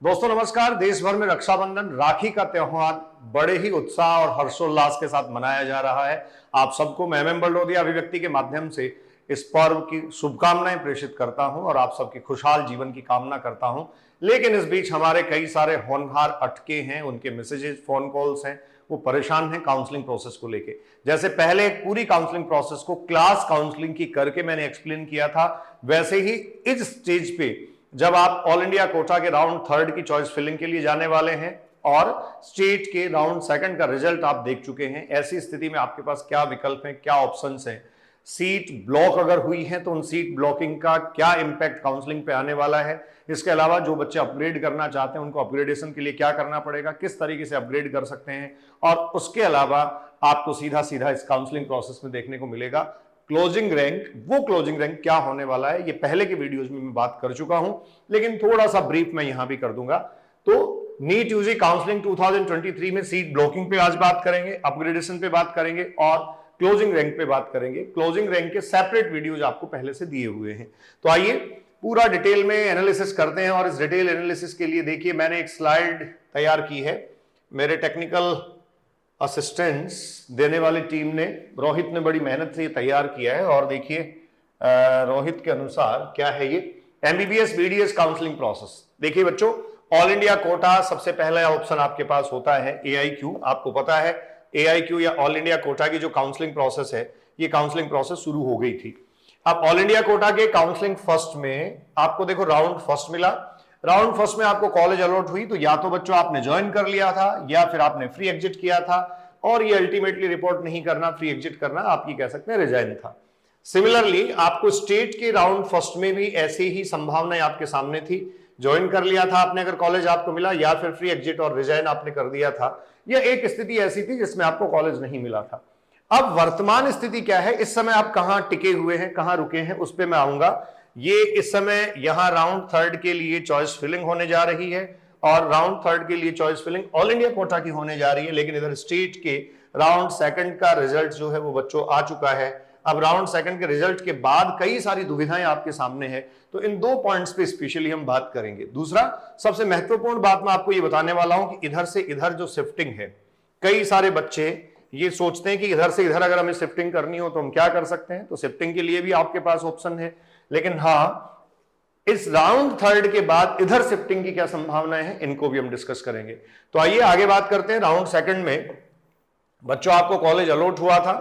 दोस्तों नमस्कार। देश भर में रक्षाबंधन राखी का त्योहार बड़े ही उत्साह और हर्षोल्लास के साथ मनाया जा रहा है। आप सबको मैं एम बलडोदिया अभिव्यक्ति के माध्यम से इस पर्व की शुभकामनाएं प्रेषित करता हूं और आप सबकी खुशहाल जीवन की कामना करता हूं। लेकिन इस बीच हमारे कई सारे होनहार अटके हैं, उनके मैसेजेस फोन कॉल्स हैं, वो परेशान हैं काउंसलिंग प्रोसेस को लेके। जैसे पहले एक पूरी काउंसलिंग प्रोसेस को क्लास काउंसलिंग की करके मैंने एक्सप्लेन किया था, वैसे ही इस स्टेज पे जब आप ऑल इंडिया कोटा के राउंड थर्ड की चॉइस फिलिंग के लिए जाने वाले हैं और स्टेट के राउंड सेकंड का रिजल्ट आप देख चुके हैं, ऐसी स्थिति में आपके पास क्या विकल्प हैं, क्या ऑप्शंस हैं, सीट ब्लॉक अगर हुई है तो उन सीट ब्लॉकिंग का क्या इंपैक्ट काउंसलिंग पे आने वाला है। इसके अलावा जो बच्चे अपग्रेड करना चाहते हैं उनको अपग्रेडेशन के लिए क्या करना पड़ेगा, किस तरीके से अपग्रेड कर सकते हैं, और उसके अलावा आपको सीधा सीधा इस काउंसलिंग प्रोसेस में देखने को मिलेगा क्लोजिंग रैंक। वो क्लोजिंग रैंक क्या होने वाला है ये पहले के वीडियोज में मैं बात कर चुका हूं, लेकिन थोड़ा सा ब्रीफ मैं यहां भी कर दूंगा। तो नीट यूजी काउंसलिंग 2023 में सीट ब्लॉकिंग पे आज बात करेंगे, अपग्रेडेशन पे बात करेंगे और क्लोजिंग रैंक पे बात करेंगे। क्लोजिंग रैंक के सेपरेट वीडियोज आपको पहले से दिए हुए हैं। तो आइए पूरा डिटेल में एनालिसिस करते हैं। और इस डिटेल एनालिसिस के लिए देखिए मैंने एक स्लाइड तैयार की है, मेरे टेक्निकल असिस्टेंस देने वाली टीम ने, रोहित ने बड़ी मेहनत से ये तैयार किया है। और देखिए रोहित के अनुसार क्या है ये एमबीबीएस बीडीएस काउंसलिंग प्रोसेस। देखिए बच्चों, ऑल इंडिया कोटा सबसे पहला ऑप्शन आपके पास होता है एआईक्यू। आपको पता है एआईक्यू या ऑल इंडिया कोटा की जो काउंसलिंग प्रोसेस है, ये काउंसलिंग प्रोसेस शुरू हो गई थी। अब ऑल इंडिया कोटा के काउंसलिंग फर्स्ट में आपको देखो राउंड फर्स्ट मिला। राउंड फर्स्ट में आपको कॉलेज अलॉट हुई, तो या तो बच्चों आपने ज्वाइन कर लिया था या फिर आपने फ्री एग्जिट किया था, और ये अल्टीमेटली रिपोर्ट नहीं करना, फ्री एग्जिट करना आपकी कह सकते हैं रिजाइन था। सिमिलरली आपको स्टेट के राउंड फर्स्ट में भी ऐसी ही संभावनाएं आपके सामने थी। ज्वाइन कर लिया था आपने अगर कॉलेज आपको मिला, या फिर फ्री एग्जिट और रिजाइन आपने कर दिया था, या एक स्थिति ऐसी थी जिसमें आपको कॉलेज नहीं मिला था। अब वर्तमान स्थिति क्या है, इस समय आप कहां टिके हुए हैं, कहां रुके हैं, उस पर मैं आऊंगा। ये इस समय यहां राउंड थर्ड के लिए चॉइस फिलिंग होने जा रही है और राउंड थर्ड के लिए choice filling all India quota की होने जा रही है। लेकिन इधर स्टेट के राउंड सेकंड का रिजल्ट जो है वो बच्चों आ चुका है। अब राउंड सेकंड के रिजल्ट के बाद कई सारी दुविधाएं आपके सामने है, तो इन दो पॉइंट्स पे स्पेशली हम बात करेंगे। दूसरा सबसे महत्वपूर्ण बात मैं आपको ये बताने वाला हूं कि इधर से इधर जो शिफ्टिंग है, कई सारे बच्चे ये सोचते हैं कि इधर से इधर अगर हमें शिफ्टिंग करनी हो तो हम क्या कर सकते हैं। तो शिफ्टिंग के लिए भी आपके पास ऑप्शन है, लेकिन हाँ इस राउंड थर्ड के बाद इधर शिफ्टिंग की क्या संभावनाएं हैं, इनको भी हम डिस्कस करेंगे। तो आइए आगे बात करते हैं। राउंड सेकंड में बच्चों आपको कॉलेज अलॉट हुआ था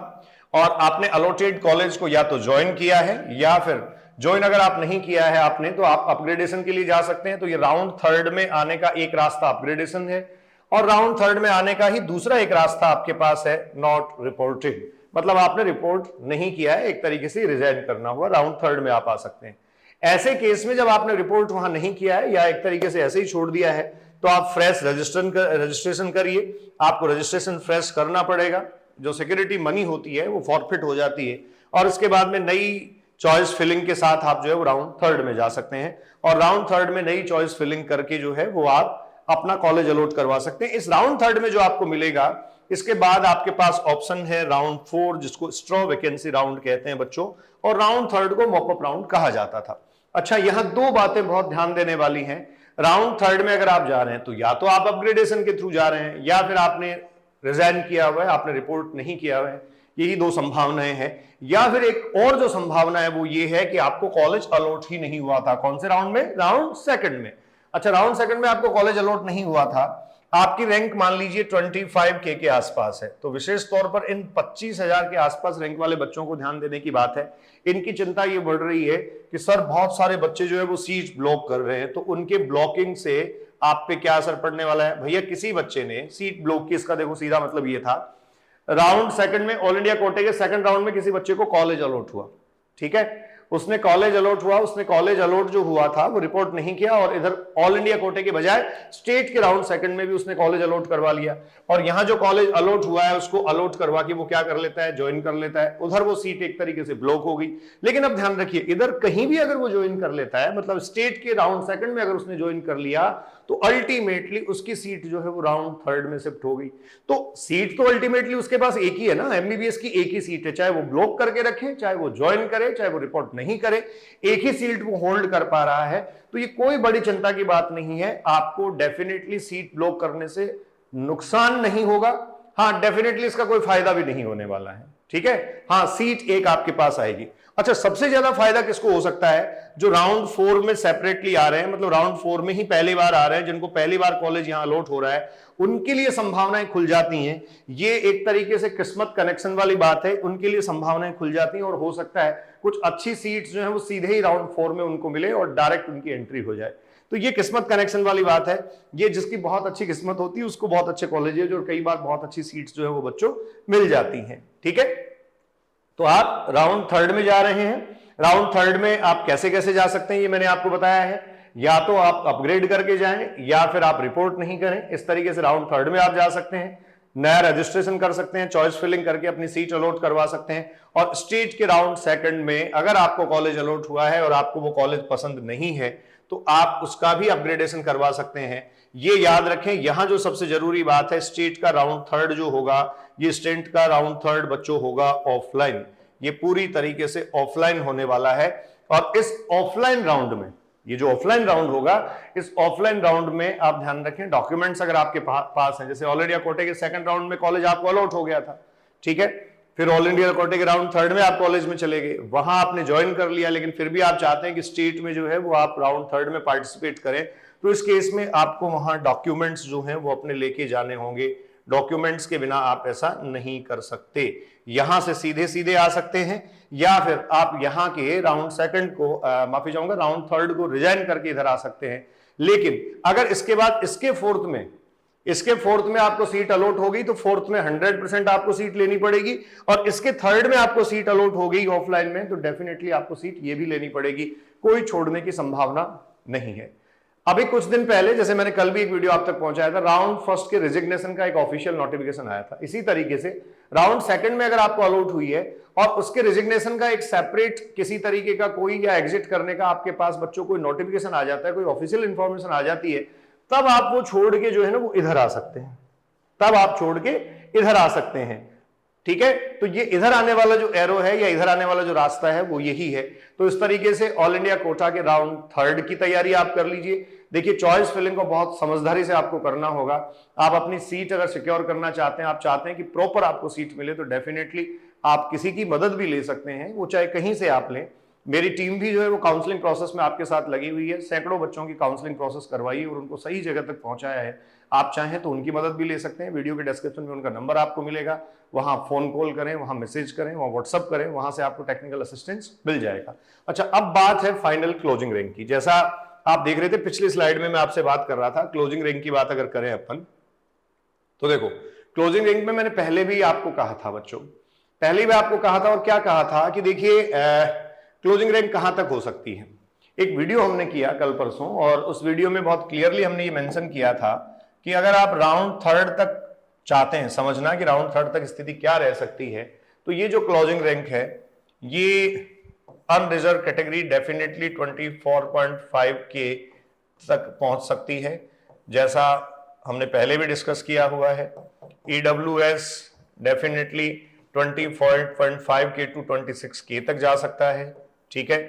और आपने अलॉटेड कॉलेज को या तो ज्वाइन किया है, या फिर ज्वाइन अगर आप नहीं किया है आपने, तो आप अपग्रेडेशन के लिए जा सकते हैं। तो ये राउंड थर्ड में आने का एक रास्ता अपग्रेडेशन है, और राउंड थर्ड में आने का ही दूसरा एक रास्ता आपके पास है नॉट रिपोर्टिंग, मतलब आपने रिपोर्ट नहीं किया है, एक तरीके से रिजाइन करना हुआ, राउंड थर्ड में आप आ सकते हैं। ऐसे केस में जब आपने रिपोर्ट वहां नहीं किया है या एक तरीके से ऐसे ही छोड़ दिया है, तो आप फ्रेश रजिस्ट्रेशन करिए। आपको रजिस्ट्रेशन फ्रेश करना पड़ेगा, जो सिक्योरिटी मनी होती है वो फॉरफिट हो जाती है, और इसके बाद में नई चॉइस फिलिंग के साथ आप जो है वो राउंड थर्ड में जा सकते हैं, और राउंड थर्ड में नई चॉइस फिलिंग करके जो है वो आप अपना कॉलेज अलॉट करवा सकते हैं। इस राउंड थर्ड में जो आपको मिलेगा, इसके बाद आपके पास ऑप्शन है राउंड फोर, जिसको स्ट्रॉ वैकेंसी राउंड कहते हैं बच्चों, और राउंड थर्ड को मॉकअप राउंड कहा जाता था। अच्छा, यहां दो बातें बहुत ध्यान देने वाली हैं। राउंड थर्ड में अगर आप जा रहे हैं तो या तो आप अपग्रेडेशन के थ्रू जा रहे हैं, या फिर आपने रिजाइन किया हुआ है, आपने रिपोर्ट नहीं किया हुआ है, यही दो संभावनाएं हैं। या फिर एक और जो संभावना है वो ये है कि आपको कॉलेज अलॉट ही नहीं हुआ था। कौन से राउंड में? राउंड सेकंड में। अच्छा, राउंड सेकंड में आपको कॉलेज अलॉट नहीं हुआ था, आपकी रैंक मान लीजिए 25K के आसपास है, तो विशेष तौर पर इन 25,000 के आसपास रैंक वाले बच्चों को ध्यान देने की बात है। इनकी चिंता ये बढ़ रही है कि सर बहुत सारे बच्चे जो है वो सीट ब्लॉक कर रहे हैं, तो उनके ब्लॉकिंग से आप पे क्या असर पड़ने वाला है। भैया किसी बच्चे ने सीट ब्लॉक की, इसका देखो सीधा मतलब ये था, राउंड सेकंड में ऑल इंडिया कोटे के सेकंड राउंड में किसी बच्चे को कॉलेज अलॉट हुआ, ठीक है, उसने कॉलेज अलॉट हुआ, उसने कॉलेज अलॉट जो हुआ था वो रिपोर्ट नहीं किया, और इधर ऑल इंडिया कोटे के बजाय स्टेट के राउंड सेकंड में भी उसने कॉलेज अलॉट करवा लिया, और यहां जो कॉलेज अलॉट हुआ है उसको अलॉट करवा के वो क्या कर लेता है, ज्वाइन कर लेता है। उधर वो सीट एक तरीके से ब्लॉक हो गई। लेकिन अब ध्यान रखिए, इधर कहीं भी अगर वो ज्वाइन कर लेता है, मतलब स्टेट के राउंड सेकंड में अगर उसने ज्वाइन कर लिया, तो अल्टीमेटली उसकी सीट जो है वो राउंड थर्ड में शिफ्ट हो गई। तो सीट तो अल्टीमेटली उसके पास एक ही है ना, एमबीबीएस की एक ही सीट है, चाहे वो ब्लॉक करके रखे, चाहे वो ज्वाइन करे, चाहे वो रिपोर्ट नहीं करे, एक ही सीट वो होल्ड कर पा रहा है, तो ये कोई बड़ी चिंता की बात नहीं है। आपको डेफिनेटली सीट ब्लॉक करने से नुकसान नहीं होगा, हाँ डेफिनेटली इसका कोई फायदा भी नहीं होने वाला है, ठीक है। हाँ, सीट एक आपके पास आएगी। अच्छा, सबसे ज्यादा फायदा किसको हो सकता है? जो राउंड 4 में सेपरेटली आ रहे हैं, मतलब राउंड 4 में ही पहली बार आ रहे हैं, जिनको पहली बार कॉलेज यहां अलॉट हो रहा है, उनके लिए संभावनाएं खुल जाती हैं। ये एक तरीके से किस्मत कनेक्शन वाली बात है, उनके लिए संभावनाएं खुल जाती हैं और हो सकता है कुछ अच्छी सीट्स जो है वो सीधे ही राउंड 4 में उनको मिले और डायरेक्ट उनकी एंट्री हो जाए। तो ये किस्मत कनेक्शन वाली बात है। ये जिसकी बहुत अच्छी किस्मत होती है उसको बहुत अच्छे कॉलेज और कई बार बहुत अच्छी सीट्स जो है वो बच्चों मिल जाती हैं, ठीक है। तो आप राउंड 3 में जा रहे हैं। राउंड 3 में आप कैसे कैसे जा सकते हैं ये मैंने आपको बताया है। या तो आप अपग्रेड करके जाएं या फिर आप रिपोर्ट नहीं करें। इस तरीके से राउंड 3 में आप जा सकते हैं, नया रजिस्ट्रेशन कर सकते हैं, चॉइस फिलिंग करके अपनी सीट अलॉट करवा सकते हैं। और स्टेट के राउंड 2 में अगर आपको कॉलेज अलॉट हुआ है और आपको वो कॉलेज पसंद नहीं है तो आप उसका भी अपग्रेडेशन करवा सकते हैं। ये याद रखें, यहां जो सबसे जरूरी बात है, स्टेट का राउंड 3 जो होगा, ये स्टेट का राउंड 3 बच्चों होगा ऑफलाइन। ये पूरी तरीके से ऑफलाइन होने वाला है। और इस ऑफलाइन राउंड में, ये जो ऑफलाइन राउंड होगा, इस ऑफलाइन राउंड में आप ध्यान रखें, डॉक्यूमेंट्स अगर आपके पास हैं, जैसे ऑल इंडिया कोटे के 2nd राउंड में कॉलेज आपको अलॉट हो गया था, ठीक है, फिर ऑल इंडिया कोटे के राउंड 3 में आप कॉलेज में चले गए, वहां आपने ज्वाइन कर लिया, लेकिन फिर भी आप चाहते हैं कि स्टेट में जो है वो आप राउंड 3 में पार्टिसिपेट करें, तो इस केस में आपको वहां डॉक्यूमेंट्स जो हैं वो अपने लेके जाने होंगे। डॉक्यूमेंट्स के बिना आप ऐसा नहीं कर सकते। यहां से सीधे सीधे आ सकते हैं या फिर आप यहां के राउंड 2 को माफी चाहूंगा राउंड 3 को रिजाइन करके इधर आ सकते हैं। लेकिन अगर इसके बाद इसके फोर्थ में आपको सीट अलॉट होगी तो फोर्थ में 100% आपको सीट लेनी पड़ेगी, और इसके 3rd में आपको सीट अलॉट हो गई ऑफलाइन में तो डेफिनेटली आपको सीट ये भी लेनी पड़ेगी, कोई छोड़ने की संभावना नहीं है। अभी कुछ दिन पहले, जैसे मैंने कल भी एक वीडियो आप तक पहुंचाया था, राउंड 1 के रिजिग्नेशन का एक ऑफिशियल नोटिफिकेशन आया था। इसी तरीके से राउंड 2 में अगर आपको अलॉट हुई है और उसके रिजिग्नेशन का एक सेपरेट किसी तरीके का कोई या एग्जिट करने का आपके पास बच्चों कोई नोटिफिकेशन आ जाता है, कोई ऑफिशियल इंफॉर्मेशन आ जाती है, तब आप वो छोड़ के जो है ना वो इधर आ सकते हैं, तब आप छोड़ के इधर आ सकते हैं, ठीक है। तो ये इधर आने वाला जो एरो है या इधर आने वाला जो रास्ता है वो यही है। तो इस तरीके से ऑल इंडिया कोटा के राउंड 3 की तैयारी आप कर लीजिए। देखिए, चॉइस फिलिंग को बहुत समझदारी से आपको करना होगा। आप अपनी सीट अगर सिक्योर करना चाहते हैं, आप चाहते हैं कि प्रॉपर आपको सीट मिले, तो डेफिनेटली आप किसी की मदद भी ले सकते हैं, वो चाहे कहीं से आप लें। मेरी टीम भी जो है वो काउंसलिंग प्रोसेस में आपके साथ लगी हुई है, सैकड़ों बच्चों की काउंसलिंग प्रोसेस करवाई और उनको सही जगह तक पहुंचाया है। आप चाहें तो उनकी मदद भी ले सकते हैं। वीडियो के डिस्क्रिप्शन में उनका नंबर आपको मिलेगा, वहां फोन कॉल करें, वहां मैसेज करें, वहां व्हाट्सअप करें, वहां से आपको टेक्निकल असिस्टेंस मिल जाएगा। अच्छा, अब बात है फाइनल क्लोजिंग रैंक की। जैसा आप देख रहे थे पिछली स्लाइड में मैं आपसे बात कर रहा था, क्लोजिंग रैंक की बात अगर करें अपन, तो देखो क्लोजिंग रैंक में मैंने पहले भी आपको कहा था बच्चों, पहले भी आपको कहा था, और क्या कहा था कि देखिए क्लोजिंग रैंक कहां तक हो सकती है। एक वीडियो हमने किया कल परसों, और उस वीडियो में बहुत क्लियरली हमने ये मेंशन किया था कि अगर आप राउंड 3 तक चाहते हैं, समझना कि राउंड 3 तक स्थिति क्या रह सकती है, तो ये जो क्लोजिंग रैंक है ये अनरिजर्व कैटेगरी डेफिनेटली 24.5 के तक पहुंच सकती है, जैसा हमने पहले भी डिस्कस किया हुआ है। EWS डेफिनेटली 24.5 के टू 26 के तक जा सकता है, ठीक है।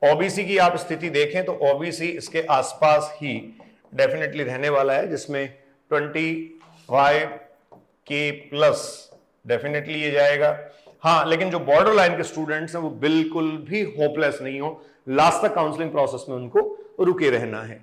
ओबीसी की आप स्थिति देखें तो ओबीसी इसके आसपास ही डेफिनेटली रहने वाला है, जिसमें 25 के प्लस डेफिनेटली ये जाएगा। हाँ, लेकिन जो बॉर्डर लाइन के स्टूडेंट्स हैं वो बिल्कुल भी होपलेस नहीं हो, लास्ट तक काउंसलिंग प्रोसेस में उनको रुके रहना है।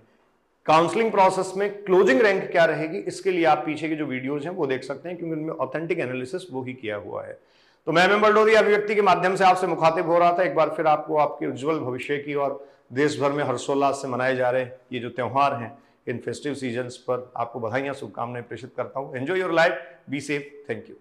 काउंसलिंग प्रोसेस में क्लोजिंग रैंक क्या रहेगी, इसके लिए आप पीछे के जो वीडियोज हैं वो देख सकते हैं, क्योंकि उनमें ऑथेंटिक एनालिसिस वो ही किया हुआ है। तो मैं एमएम बलडोरिया अभिव्यक्ति के माध्यम से आपसे मुखातिब हो रहा था। एक बार फिर आपको आपके उज्जवल भविष्य की और देश भर में हर्षोल्लास से मनाए जा रहे ये जो त्योहार हैं, इन फेस्टिव सीजन्स पर आपको बधाइयां, शुभकामनाएं प्रेषित करता हूं। Enjoy your life, be safe, thank you.